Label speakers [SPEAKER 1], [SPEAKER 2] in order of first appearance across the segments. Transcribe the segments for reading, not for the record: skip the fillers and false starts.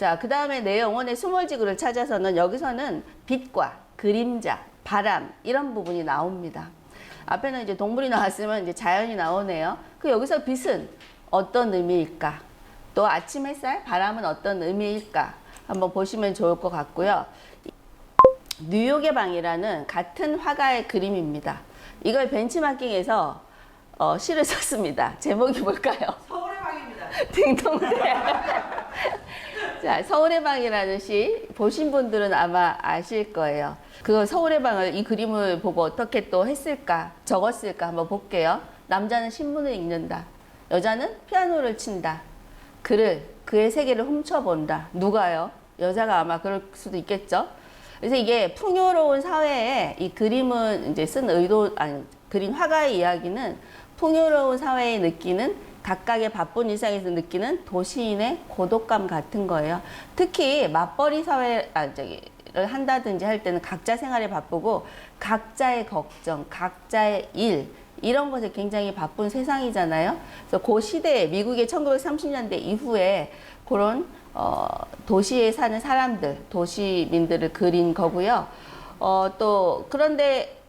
[SPEAKER 1] 자, 그 다음에 내 영혼의 수몰지구를 찾아서는 여기서는 빛과 그림자, 바람 이런 부분이 나옵니다. 앞에는 이제 동물이 나왔으면 이제 자연이 나오네요. 그 여기서 빛은 어떤 의미일까? 또 아침 햇살, 바람은 어떤 의미일까? 한번 보시면 좋을 것 같고요. 뉴욕의 방이라는 같은 화가의 그림입니다. 이걸 벤치마킹해서 시를 썼습니다. 제목이 뭘까요?
[SPEAKER 2] 서울의 방입니다.
[SPEAKER 1] 딩동댕. 자, 서울의 방이라는 시 보신 분들은 아마 아실 거예요. 그 서울의 방을 이 그림을 보고 어떻게 또 했을까, 적었을까 한번 볼게요. 남자는 신문을 읽는다. 여자는 피아노를 친다. 그의 세계를 훔쳐본다. 누가요? 여자가 아마 그럴 수도 있겠죠. 그래서 이게 풍요로운 사회에 이 그림은 이제 쓴 그린 화가의 이야기는 풍요로운 사회에 느끼는 각각의 바쁜 일상에서 느끼는 도시인의 고독감 같은 거예요. 특히 맞벌이 사회를 한다든지 할 때는 각자 생활에 바쁘고 각자의 걱정, 각자의 일 이런 것에 굉장히 바쁜 세상이잖아요. 그래서 그 시대에 미국의 1930년대 이후에 그런 도시에 사는 사람들, 도시민들을 그린 거고요. 또 그런데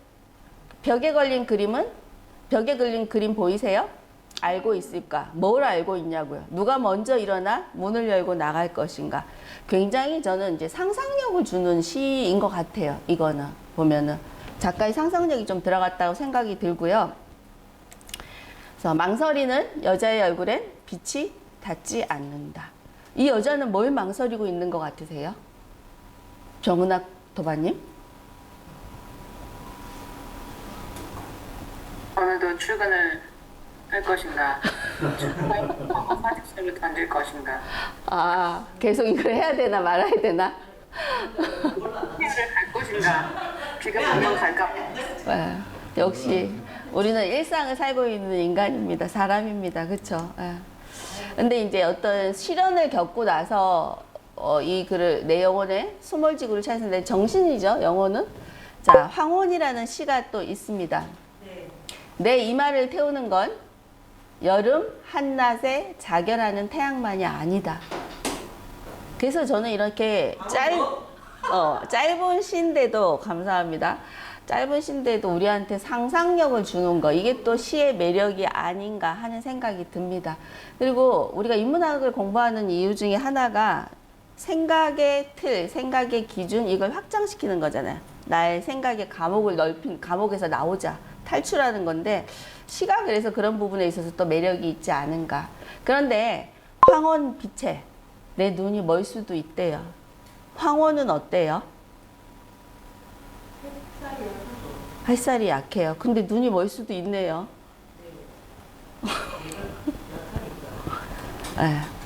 [SPEAKER 1] 벽에 걸린 그림 보이세요? 알고 있을까? 뭘 알고 있냐고요? 누가 먼저 일어나 문을 열고 나갈 것인가? 굉장히 저는 이제 상상력을 주는 시인 것 같아요. 이거는 보면은 작가의 상상력이 좀 들어갔다고 생각이 들고요. 그래서 망설이는 여자의 얼굴엔 빛이 닿지 않는다. 이 여자는 뭘 망설이고 있는 것 같으세요? 정은학 도반님?
[SPEAKER 3] 오늘도 출근을 할 것인가? 사직서를 던질 것인가?
[SPEAKER 1] 아, 계속 이걸 해야 되나 말아야 되나?
[SPEAKER 3] 집을 갈 것인가? 지금 당장 갈까?
[SPEAKER 1] 네, 역시 우리는 일상을 살고 있는 인간입니다. 사람입니다. 그렇죠? 근데 이제 어떤 시련을 겪고 나서 이 글을 내 영혼의 수몰지구를 찾는데 정신이죠. 영혼은. 자, 황혼이라는 시가 또 있습니다. 내 이마를 태우는 건 여름 한낮에 자결하는 태양만이 아니다. 그래서 저는 이렇게 짧은 시인데도 감사합니다. 짧은 시인데도 우리한테 상상력을 주는 거, 이게 또 시의 매력이 아닌가 하는 생각이 듭니다. 그리고 우리가 인문학을 공부하는 이유 중에 하나가 생각의 틀, 생각의 기준, 이걸 확장시키는 거잖아요. 나의 생각의 감옥을 넓힌, 감옥에서 나오자, 탈출하는 건데, 시가 그래서 그런 부분에 있어서 또 매력이 있지 않은가. 그런데 황혼 빛에 내 눈이 멀 수도 있대요. 황혼은 어때요? 햇살이 약해요. 근데 눈이 멀 수도 있네요.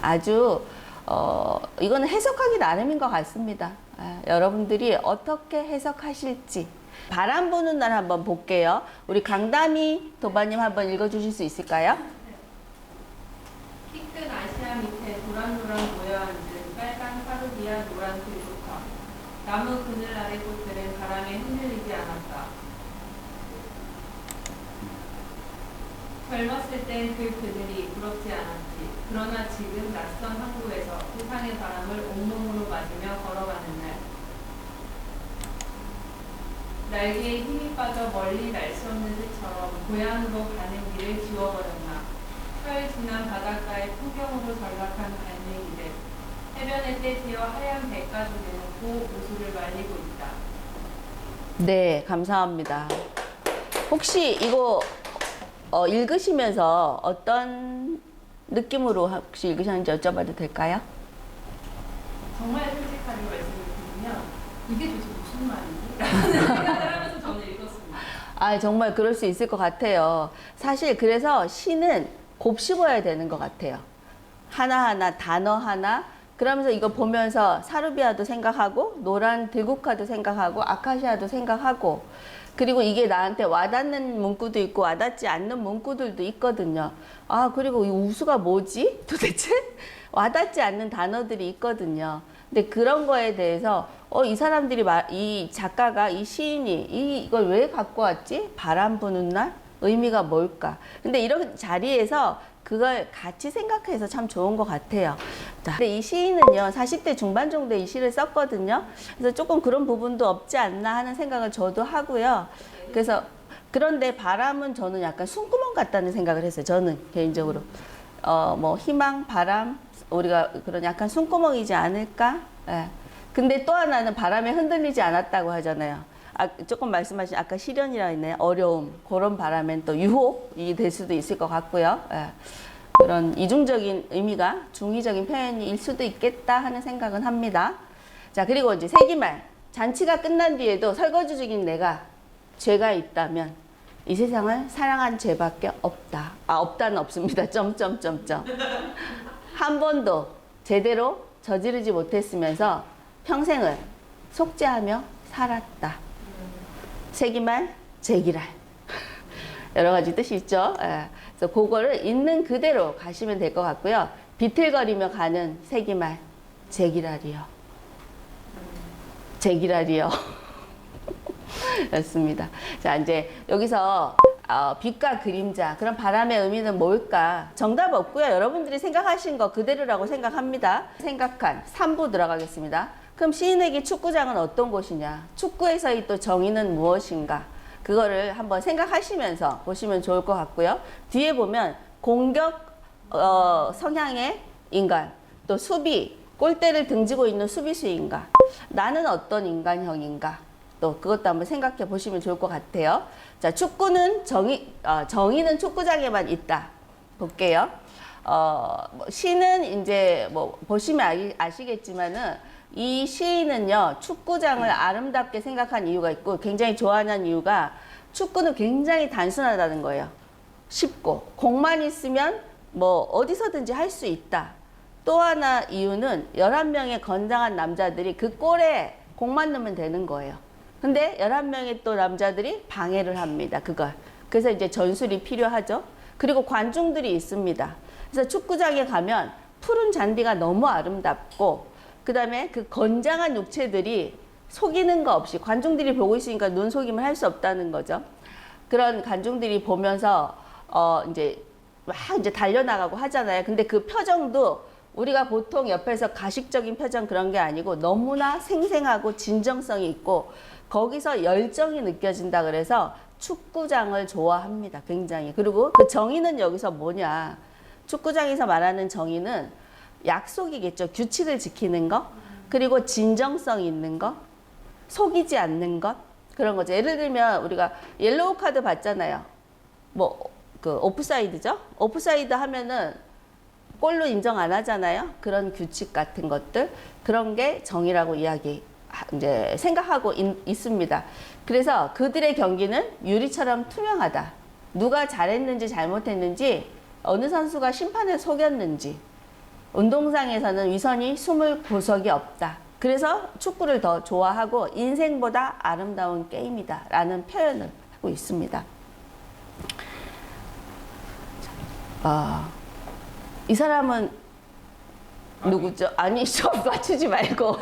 [SPEAKER 1] 아주 이거는 해석하기 나름인 것 같습니다. 여러분들이 어떻게 해석하실지. 바람 부는 날 한번 볼게요. 우리 강다미 도반님 한번 읽어주실 수 있을까요?
[SPEAKER 4] 키큰 아시아 밑에 노란노란 모여앉은 빨간 파루비아 노란 들국화. 나무 그늘 아래 꽃들은 바람에 흔들리지 않았다. 젊었을 땐 그 그늘이 부럽지 않았지. 그러나 지금 낯선 항구에서 세상의 바람을 온몸으로 맞으며 걸어가는 날. 날개에 힘이 빠져 멀리 날 수 없는 새처럼 고향으로 가는 길을 지워버렸나. 철 지난 바닷가의 풍경으로 전락한 갈매기들. 해변에 떼지어 하얀 배가죽 내놓고 우수를 말리고 있다.
[SPEAKER 1] 네, 감사합니다. 혹시 이거 읽으시면서 어떤 느낌으로 혹시 읽으셨는지 여쭤봐도 될까요?
[SPEAKER 4] 정말 솔직하게 말씀을 드리면 이게 도대체 무슨 말이지? 라는 생각을 하면서 저는 읽었습니다.
[SPEAKER 1] 아, 정말 그럴 수 있을 것 같아요. 사실 그래서 시는 곱씹어야 되는 것 같아요. 하나하나, 단어 하나. 그러면서 이거 보면서 사루비아도 생각하고, 노란 들국화도 생각하고, 아카시아도 생각하고, 그리고 이게 나한테 와닿는 문구도 있고, 와닿지 않는 문구들도 있거든요. 아, 그리고 이 우수가 뭐지? 도대체? 와닿지 않는 단어들이 있거든요. 근데 그런 거에 대해서 이 사람들이 이 작가가, 이 시인이 이걸 왜 갖고 왔지? 바람 부는 날? 의미가 뭘까? 근데 이런 자리에서 그걸 같이 생각해서 참 좋은 것 같아요. 자, 근데 이 시인은요, 40대 중반 정도에 이 시를 썼거든요. 그래서 조금 그런 부분도 없지 않나 하는 생각을 저도 하고요. 그래서 그런데 바람은 저는 약간 숨구멍 같다는 생각을 했어요. 저는 개인적으로. 뭐 희망, 바람, 우리가 그런 약간 숨구멍이지 않을까? 예. 근데 또 하나는 바람에 흔들리지 않았다고 하잖아요. 조금 말씀하신 아까 시련이라 했네요. 어려움, 그런 바람엔 또 유혹이 될 수도 있을 것 같고요. 예. 그런 이중적인 의미가 중의적인 표현일 수도 있겠다 하는 생각은 합니다. 자, 그리고 이제 세기말. 잔치가 끝난 뒤에도 설거지 중인 내가 죄가 있다면 이 세상을 사랑한 죄밖에 없다. 없다는 없습니다. 점점점점. 한 번도 제대로 저지르지 못했으면서 평생을 속죄하며 살았다. 세기말, 제기랄. 여러 가지 뜻이 있죠. 예. 그래서 그거를 있는 그대로 가시면 될 것 같고요. 비틀거리며 가는 세기말, 제기랄이요. 제기랄이요. 였습니다. 자, 이제 여기서 빛과 그림자, 그런 바람의 의미는 뭘까? 정답 없고요. 여러분들이 생각하신 거 그대로라고 생각합니다. 생각한 3부 들어가겠습니다. 그럼 시인에게 축구장은 어떤 곳이냐? 축구에서의 또 정의는 무엇인가? 그거를 한번 생각하시면서 보시면 좋을 것 같고요. 뒤에 보면 공격 성향의 인간, 또 수비, 골대를 등지고 있는 수비수인가? 나는 어떤 인간형인가? 또 그것도 한번 생각해 보시면 좋을 것 같아요. 자, 축구는 정의는 축구장에만 있다. 볼게요. 시는 이제 뭐 보시면 아시겠지만은 이 시인은요, 축구장을 아름답게 생각한 이유가 있고 굉장히 좋아하는 이유가 축구는 굉장히 단순하다는 거예요. 쉽고 공만 있으면 뭐 어디서든지 할 수 있다. 또 하나 이유는 11명의 건장한 남자들이 그 골에 공만 넣으면 되는 거예요. 근데 11명의 또 남자들이 방해를 합니다. 그걸. 그래서 이제 전술이 필요하죠. 그리고 관중들이 있습니다. 그래서 축구장에 가면 푸른 잔디가 너무 아름답고 그 다음에 그 건장한 육체들이 속이는 거 없이 관중들이 보고 있으니까 눈속임을 할 수 없다는 거죠. 그런 관중들이 보면서 이제 막 이제 달려나가고 하잖아요. 근데 그 표정도 우리가 보통 옆에서 가식적인 표정 그런 게 아니고 너무나 생생하고 진정성이 있고 거기서 열정이 느껴진다 그래서 축구장을 좋아합니다. 굉장히. 그리고 그 정의는 여기서 뭐냐. 축구장에서 말하는 정의는 약속이겠죠. 규칙을 지키는 거. 그리고 진정성 있는 거. 속이지 않는 것. 그런 거죠. 예를 들면 우리가 옐로우 카드 받잖아요. 뭐 그 오프사이드죠. 오프사이드 하면은 골로 인정 안 하잖아요. 그런 규칙 같은 것들. 그런 게 정의라고 이제 생각하고 있습니다. 그래서 그들의 경기는 유리처럼 투명하다. 누가 잘했는지 잘못했는지 어느 선수가 심판을 속였는지 운동장에서는 위선이 숨을 구석이 없다. 그래서 축구를 더 좋아하고 인생보다 아름다운 게임이다 라는 표현을 하고 있습니다. 이 사람은 누구죠? 아니, 좀 맞추지 말고.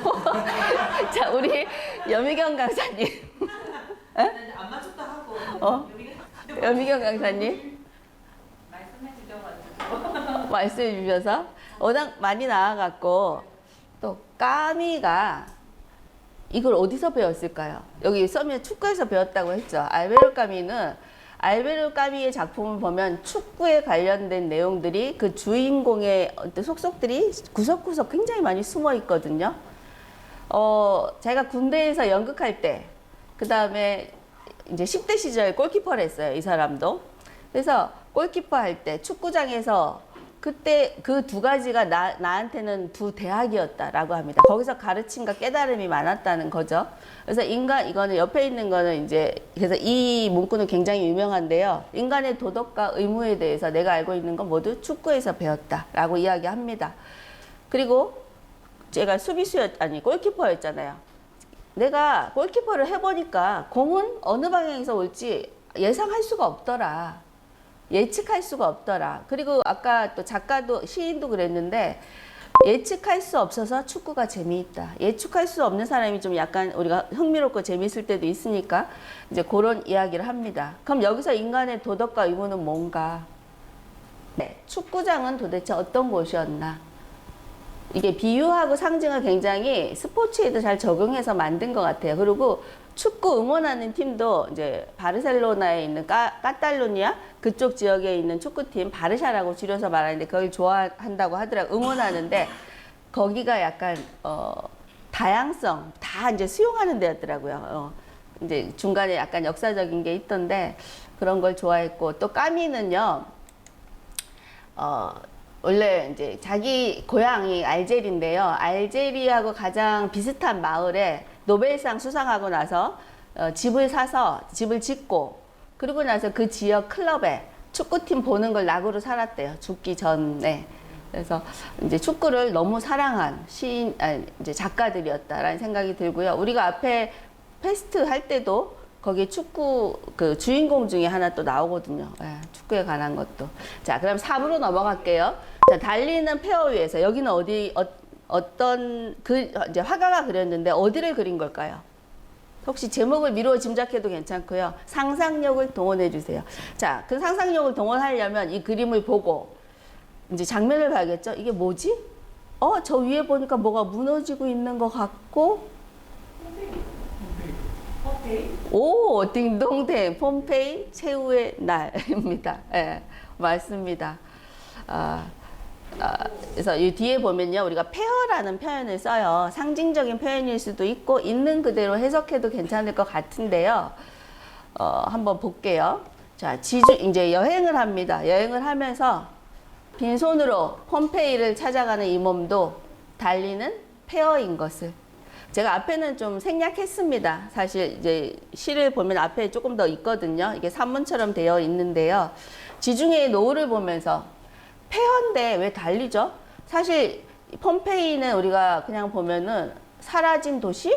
[SPEAKER 1] 자, 우리 여미경 강사님.
[SPEAKER 4] 안 맞췄다 하고.
[SPEAKER 1] 여미경 강사님.
[SPEAKER 4] 말씀해 주셔가지고.
[SPEAKER 1] 말씀해 주셔서 워낙 많이 나와갖고 또 까미가 이걸 어디서 배웠을까요? 여기 써면 축구에서 배웠다고 했죠. 알베르 까미의 작품을 보면 축구에 관련된 내용들이 그 주인공의 어떤 속속들이 구석구석 굉장히 많이 숨어 있거든요. 제가 군대에서 연극할 때, 그 다음에 이제 10대 시절 골키퍼를 했어요. 이 사람도. 그래서 골키퍼 할 때 축구장에서 그때 그 두 가지가 나한테는 두 대학이었다라고 합니다. 거기서 가르침과 깨달음이 많았다는 거죠. 그래서 이거는 옆에 있는 거는 이제, 그래서 이 문구는 굉장히 유명한데요. 인간의 도덕과 의무에 대해서 내가 알고 있는 건 모두 축구에서 배웠다라고 이야기합니다. 그리고 제가 골키퍼였잖아요. 내가 골키퍼를 해보니까 공은 어느 방향에서 올지 예상할 수가 없더라. 예측할 수가 없더라. 그리고 아까 또 시인도 그랬는데 예측할 수 없어서 축구가 재미있다. 예측할 수 없는 사람이 좀 약간 우리가 흥미롭고 재미있을 때도 있으니까 이제 그런 이야기를 합니다. 그럼 여기서 인간의 도덕과 의무는 뭔가? 네, 축구장은 도대체 어떤 곳이었나? 이게 비유하고 상징을 굉장히 스포츠에도 잘 적용해서 만든 것 같아요. 그리고 축구 응원하는 팀도 이제 바르셀로나에 있는 카탈루니아 그쪽 지역에 있는 축구팀 바르샤라고 줄여서 말하는데 그걸 좋아한다고 하더라고요. 응원하는데 거기가 약간 다양성 다 이제 수용하는 데였더라고요. 이제 중간에 약간 역사적인 게 있던데 그런 걸 좋아했고 또 까미는요. 원래 이제 자기 고향이 알제리인데요. 알제리하고 가장 비슷한 마을에 노벨상 수상하고 나서 집을 사서 집을 짓고 그러고 나서 그 지역 클럽에 축구팀 보는 걸 낙으로 살았대요. 죽기 전에. 그래서 이제 축구를 너무 사랑한 이제 작가들이었다라는 생각이 들고요. 우리가 앞에 페스트 할 때도 거기 축구 그 주인공 중에 하나 또 나오거든요. 네, 축구에 관한 것도. 자, 그럼 4부로 넘어갈게요. 자, 달리는 페어 위에서 여기는 어떤 이제 화가가 그렸는데 어디를 그린 걸까요? 혹시 제목을 미루어 짐작해도 괜찮고요. 상상력을 동원해 주세요. 자, 그 상상력을 동원하려면 이 그림을 보고 이제 장면을 봐야겠죠. 이게 뭐지? 저 위에 보니까 뭐가 무너지고 있는 것 같고. 오, 딩동댕. 폼페이 최후의 날입니다. 예, 맞습니다. 그래서 이 뒤에 보면요. 우리가 페어라는 표현을 써요. 상징적인 표현일 수도 있고 있는 그대로 해석해도 괜찮을 것 같은데요. 한번 볼게요. 자, 이제 여행을 합니다. 여행을 하면서 빈손으로 폼페이를 찾아가는 이 몸도 달리는 페어인 것을. 제가 앞에는 좀 생략했습니다. 사실 이제 시를 보면 앞에 조금 더 있거든요. 이게 산문처럼 되어 있는데요. 지중해의 노을을 보면서 페어인데 왜 달리죠? 사실 폼페이는 우리가 그냥 보면은 사라진 도시?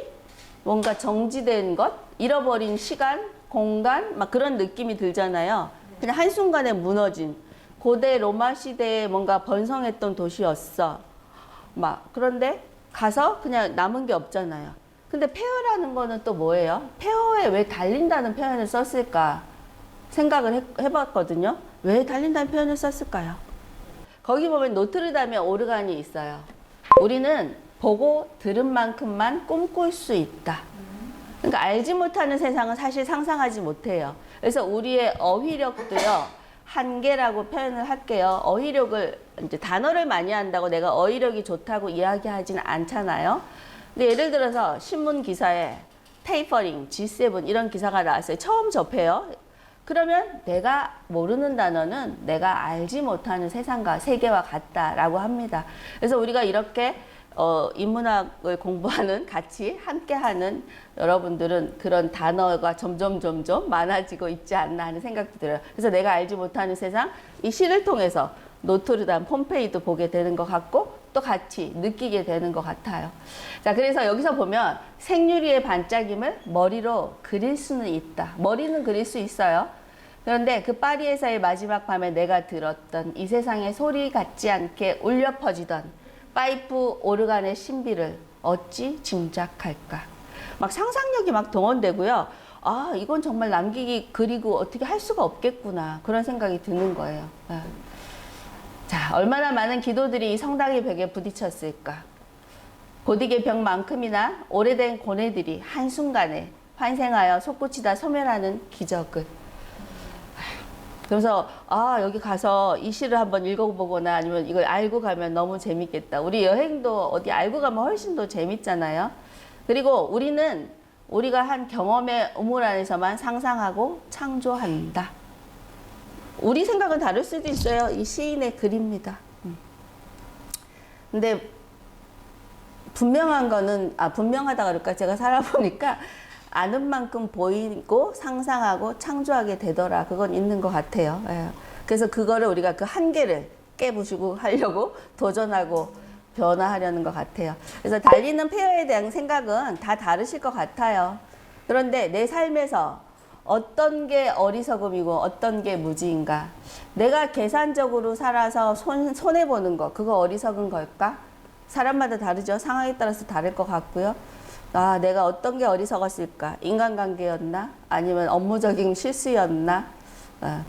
[SPEAKER 1] 뭔가 정지된 것? 잃어버린 시간? 공간? 막 그런 느낌이 들잖아요. 그냥 한순간에 무너진 고대 로마 시대에 뭔가 번성했던 도시였어. 막 그런데 가서 그냥 남은 게 없잖아요. 근데 페어라는 거는 또 뭐예요? 페어에 왜 달린다는 표현을 썼을까 생각을 해봤거든요. 왜 달린다는 표현을 썼을까요? 거기 보면 노트르담에 오르간이 있어요. 우리는 보고 들은 만큼만 꿈꿀 수 있다. 그러니까 알지 못하는 세상은 사실 상상하지 못해요. 그래서 우리의 어휘력도요. 한계라고 표현을 할게요. 어휘력을 이제 단어를 많이 한다고 내가 어휘력이 좋다고 이야기하지는 않잖아요. 근데 예를 들어서 신문 기사에 테이퍼링, G7 이런 기사가 나왔어요. 처음 접해요. 그러면 내가 모르는 단어는 내가 알지 못하는 세상과 세계와 같다라고 합니다. 그래서 우리가 이렇게 인문학을 공부하는 같이 함께하는 여러분들은 그런 단어가 점점 많아지고 있지 않나 하는 생각도 들어요. 그래서 내가 알지 못하는 세상, 이 시를 통해서 노트르담, 폼페이도 보게 되는 것 같고 또 같이 느끼게 되는 것 같아요. 자, 그래서 여기서 보면 생유리의 반짝임을 머리로 그릴 수는 있다. 머리는 그릴 수 있어요. 그런데 그 파리에서의 마지막 밤에 내가 들었던 이 세상의 소리 같지 않게 울려 퍼지던 파이프 오르간의 신비를 어찌 짐작할까? 막 상상력이 막 동원되고요. 아, 이건 정말 남기기 그리고 어떻게 할 수가 없겠구나. 그런 생각이 드는 거예요. 자, 얼마나 많은 기도들이 이 성당의 벽에 부딪혔을까? 고딕의 벽만큼이나 오래된 고뇌들이 한순간에 환생하여 솟구치다 소멸하는 기적을. 그래서 여기 가서 이 시를 한번 읽어보거나 아니면 이걸 알고 가면 너무 재밌겠다. 우리 여행도 어디 알고 가면 훨씬 더 재밌잖아요. 그리고 우리가 한 경험의 우물 안에서만 상상하고 창조한다. 우리 생각은 다를 수도 있어요. 이 시인의 글입니다. 근데 분명한 거는 분명하다 그럴까? 제가 살아보니까 아는 만큼 보이고 상상하고 창조하게 되더라. 그건 있는 것 같아요. 그래서 그거를 우리가 그 한계를 깨부수고 하려고 도전하고 변화하려는 것 같아요. 그래서 달리는 페어에 대한 생각은 다 다르실 것 같아요. 그런데 내 삶에서 어떤 게 어리석음이고 어떤 게 무지인가? 내가 계산적으로 살아서 손해보는 거, 그거 어리석은 걸까? 사람마다 다르죠. 상황에 따라서 다를 것 같고요. 내가 어떤 게 어리석었을까? 인간관계였나? 아니면 업무적인 실수였나?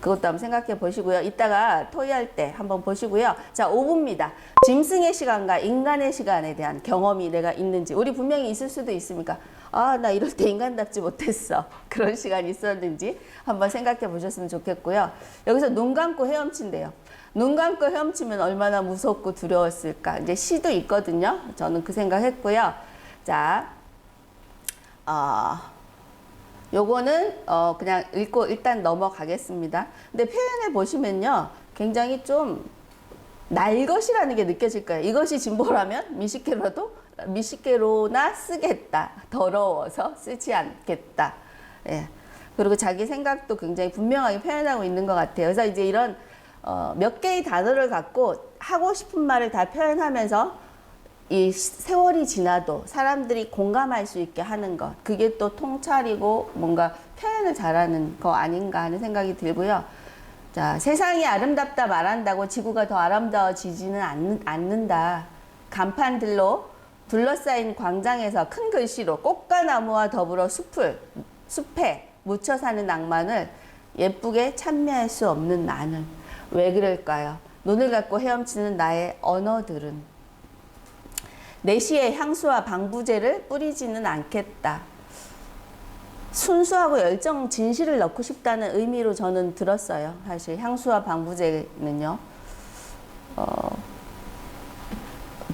[SPEAKER 1] 그것도 한번 생각해 보시고요. 이따가 토의할 때 한번 보시고요. 자, 5부입니다. 짐승의 시간과 인간의 시간에 대한 경험이 내가 있는지. 우리 분명히 있을 수도 있습니까? 아, 나 이럴 때 인간답지 못했어. 그런 시간이 있었는지 한번 생각해 보셨으면 좋겠고요. 여기서 눈 감고 헤엄친대요. 눈 감고 헤엄치면 얼마나 무섭고 두려웠을까. 이제 시도 있거든요. 저는 그 생각했고요. 자, 요거는 그냥 읽고 일단 넘어가겠습니다. 근데 표현을 보시면요. 굉장히 좀 날것이라는 게 느껴질 거예요. 이것이 진보라면 미식개로나 쓰겠다. 더러워서 쓰지 않겠다. 예. 그리고 자기 생각도 굉장히 분명하게 표현하고 있는 것 같아요. 그래서 이제 이런 몇 개의 단어를 갖고 하고 싶은 말을 다 표현하면서 이 세월이 지나도 사람들이 공감할 수 있게 하는 것, 그게 또 통찰이고 뭔가 표현을 잘하는 거 아닌가 하는 생각이 들고요. 자, 세상이 아름답다 말한다고 지구가 더 아름다워지지는 않는다. 간판들로 둘러싸인 광장에서 큰 글씨로 꽃과 나무와 더불어 숲에 묻혀 사는 낭만을 예쁘게 찬미할 수 없는 나는 왜 그럴까요? 눈을 감고 헤엄치는 나의 언어들은 내시에 향수와 방부제를 뿌리지는 않겠다. 순수하고 열정 진실을 넣고 싶다는 의미로 저는 들었어요. 사실 향수와 방부제는요.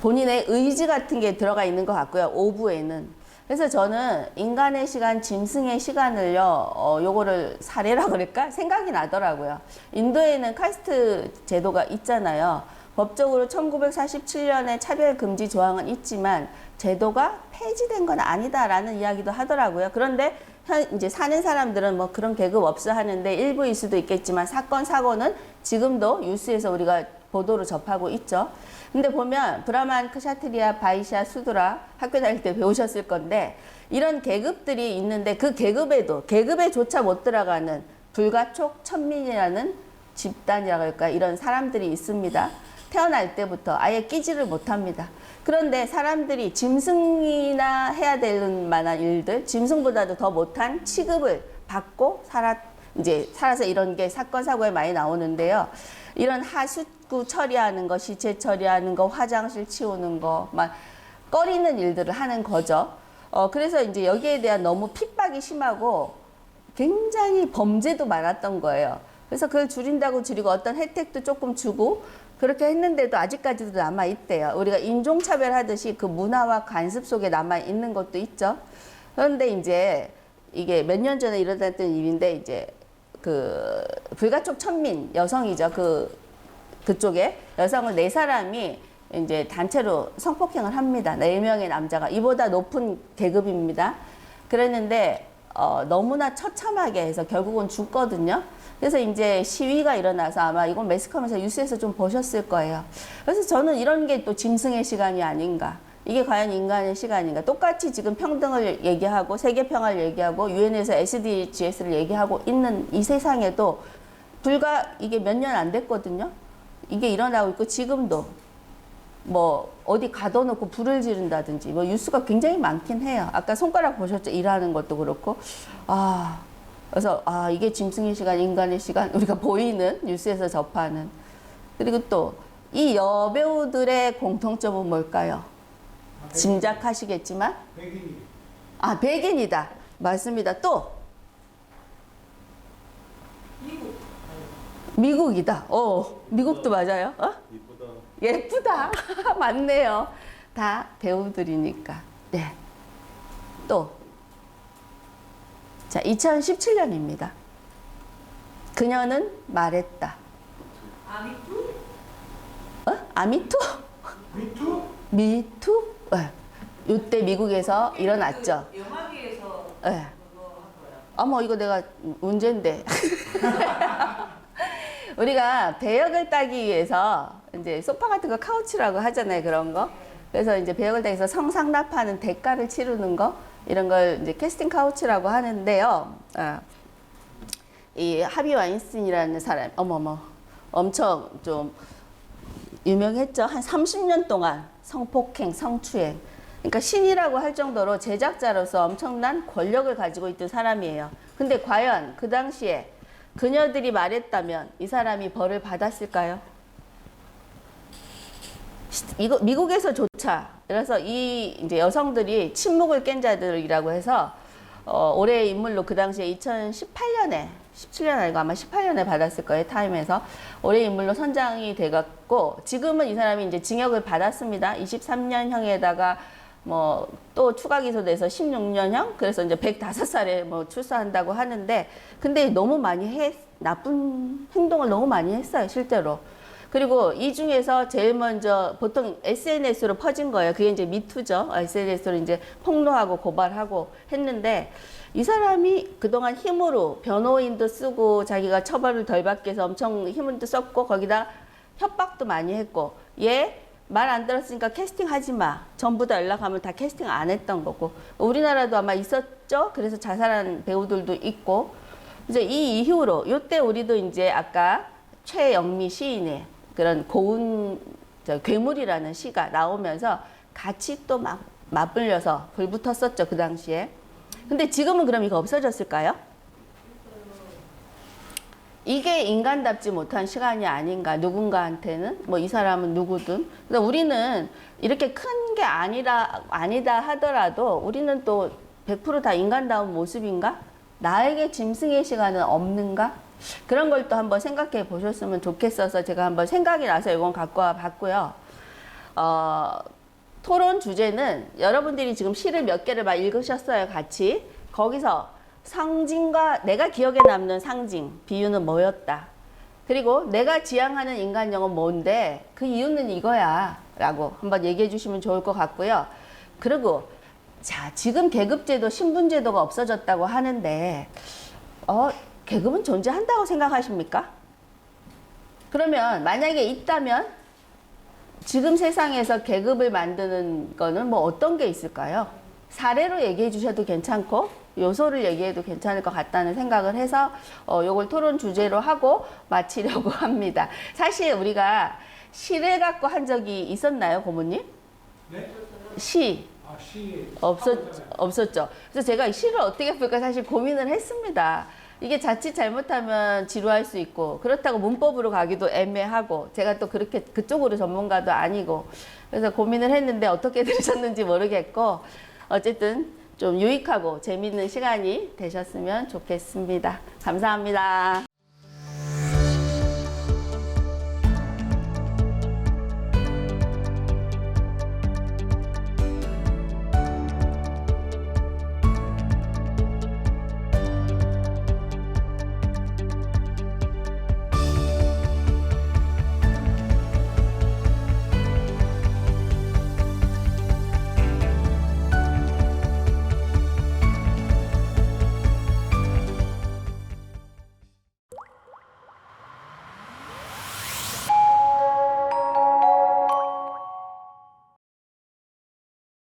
[SPEAKER 1] 본인의 의지 같은 게 들어가 있는 것 같고요. 오부에는. 그래서 저는 인간의 시간, 짐승의 시간을요. 요거를 사례라 그럴까? 생각이 나더라고요. 인도에는 카스트 제도가 있잖아요. 법적으로 1947년에 차별금지 조항은 있지만 제도가 폐지된 건 아니다라는 이야기도 하더라고요. 그런데 이제 사는 사람들은 뭐 그런 계급 없어 하는데 일부일 수도 있겠지만 사건 사고는 지금도 뉴스에서 우리가 보도로 접하고 있죠. 근데 보면 브라만, 크샤트리아, 바이샤, 수드라 학교 다닐 때 배우셨을 건데 이런 계급들이 있는데 그 계급에조차 못 들어가는 불가촉 천민이라는 집단이라고 할까 이런 사람들이 있습니다. 태어날 때부터 아예 끼지를 못합니다. 그런데 사람들이 짐승이나 해야 될 만한 일들, 짐승보다도 더 못한 취급을 받고 살아서 이런 게 사건 사고에 많이 나오는데요. 이런 하수구 처리하는 거, 시체 처리하는 거, 화장실 치우는 거, 막 꺼리는 일들을 하는 거죠. 그래서 이제 여기에 대한 너무 핍박이 심하고 굉장히 범죄도 많았던 거예요. 그래서 그걸 줄인다고 줄이고 어떤 혜택도 조금 주고 그렇게 했는데도 아직까지도 남아있대요. 우리가 인종차별 하듯이 그 문화와 관습 속에 남아있는 것도 있죠. 그런데 이제 이게 몇 년 전에 일어났던 일인데 이제 그 불가촉 천민 여성이죠. 그쪽에 여성을 4사람이 이제 단체로 성폭행을 합니다. 4명의 남자가. 이보다 높은 계급입니다. 그랬는데 너무나 처참하게 해서 결국은 죽거든요. 그래서 이제 시위가 일어나서 아마 이건 매스컴에서 뉴스에서 좀 보셨을 거예요. 그래서 저는 이런 게 또 짐승의 시간이 아닌가. 이게 과연 인간의 시간인가. 똑같이 지금 평등을 얘기하고 세계평화를 얘기하고 유엔에서 SDGs를 얘기하고 있는 이 세상에도 불과 이게 몇 년 안 됐거든요. 이게 일어나고 있고 지금도 뭐 어디 가둬놓고 불을 지른다든지 뭐 뉴스가 굉장히 많긴 해요. 아까 손가락 보셨죠? 일하는 것도 그렇고. 그래서 이게 짐승의 시간, 인간의 시간 우리가 보이는 뉴스에서 접하는. 그리고 또 이 여배우들의 공통점은 뭘까요? 짐작하시겠지만 백인이다. 맞습니다. 또 미국이다. 미국도 맞아요. 예쁘다. 맞네요. 다 배우들이니까. 네. 또 자, 2017년입니다. 그녀는 말했다.
[SPEAKER 4] 아미투?
[SPEAKER 1] 아미투?
[SPEAKER 4] 미투?
[SPEAKER 1] 미투? 네. 이때 미국에서 일어났죠.
[SPEAKER 4] 영화계에서
[SPEAKER 1] 네.
[SPEAKER 4] 그거 한 거야.
[SPEAKER 1] 어머, 이거 내가 문제인데. 우리가 배역을 따기 위해서 이제 소파 같은 거 카우치라고 하잖아요. 그런 거. 그래서 이제 배역을 따기 위해서 성상납하는 대가를 치르는 거. 이런 걸 이제 캐스팅 카우치라고 하는데요. 이 하비 와인스틴이라는 사람, 엄청 좀 유명했죠. 한 30년 동안 성폭행, 성추행. 그러니까 신이라고 할 정도로 제작자로서 엄청난 권력을 가지고 있던 사람이에요. 근데 과연 그 당시에 그녀들이 말했다면 이 사람이 벌을 받았을까요? 이거 미국에서조차 그래서 이 이제 여성들이 침묵을 깬 자들이라고 해서 올해의 인물로 그 당시에 2018년에 17년 아니고 아마 18년에 받았을 거예요. 타임에서 올해 인물로 선정이 돼갖고 지금은 이 사람이 이제 징역을 받았습니다. 23년형에다가 뭐 또 추가 기소돼서 16년형 그래서 이제 105살에 뭐 출소한다고 하는데 근데 너무 많이 나쁜 행동을 너무 많이 했어요 실제로. 그리고 이 중에서 제일 먼저 보통 SNS로 퍼진 거예요. 그게 이제 미투죠. SNS로 이제 폭로하고 고발하고 했는데 이 사람이 그동안 힘으로 변호인도 쓰고 자기가 처벌을 덜 받기 위해서 엄청 힘을 썼고 거기다 협박도 많이 했고 얘 말 안 들었으니까 캐스팅 하지 마. 전부 다 연락하면 다 캐스팅 안 했던 거고 우리나라도 아마 있었죠. 그래서 자살한 배우들도 있고 이제 이 이후로 요때 우리도 이제 아까 최영미 시인의 그런 고운 괴물이라는 시가 나오면서 같이 또 막 맞불려서 불붙었었죠 그 당시에. 근데 지금은 그럼 이거 없어졌을까요? 이게 인간답지 못한 시간이 아닌가 누군가한테는 뭐 이 사람은 누구든. 근데 우리는 이렇게 큰 게 아니다 하더라도 우리는 또 100% 다 인간다운 모습인가? 나에게 짐승의 시간은 없는가? 그런 걸 또 한번 생각해 보셨으면 좋겠어서 제가 한번 생각이 나서 이건 갖고 와 봤고요. 토론 주제는 여러분들이 지금 시를 몇 개를 막 읽으셨어요, 같이. 거기서 상징과 내가 기억에 남는 상징, 비유는 뭐였다. 그리고 내가 지향하는 인간형은 뭔데 그 이유는 이거야 라고 한번 얘기해 주시면 좋을 것 같고요. 그리고 자, 지금 계급제도, 신분제도가 없어졌다고 하는데 계급은 존재한다고 생각하십니까? 그러면 만약에 있다면 지금 세상에서 계급을 만드는 거는 뭐 어떤 게 있을까요? 사례로 얘기해 주셔도 괜찮고 요소를 얘기해도 괜찮을 것 같다는 생각을 해서 요걸 토론 주제로 하고 마치려고 합니다. 사실 우리가 시를 갖고 한 적이 있었나요, 고모님?
[SPEAKER 2] 네?
[SPEAKER 1] 시.
[SPEAKER 2] 시
[SPEAKER 1] 없었죠. 그래서 제가 이 시를 어떻게 풀까 사실 고민을 했습니다. 이게 자칫 잘못하면 지루할 수 있고 그렇다고 문법으로 가기도 애매하고 제가 또 그렇게 그쪽으로 전문가도 아니고 그래서 고민을 했는데 어떻게 들으셨는지 모르겠고 어쨌든 좀 유익하고 재밌는 시간이 되셨으면 좋겠습니다. 감사합니다.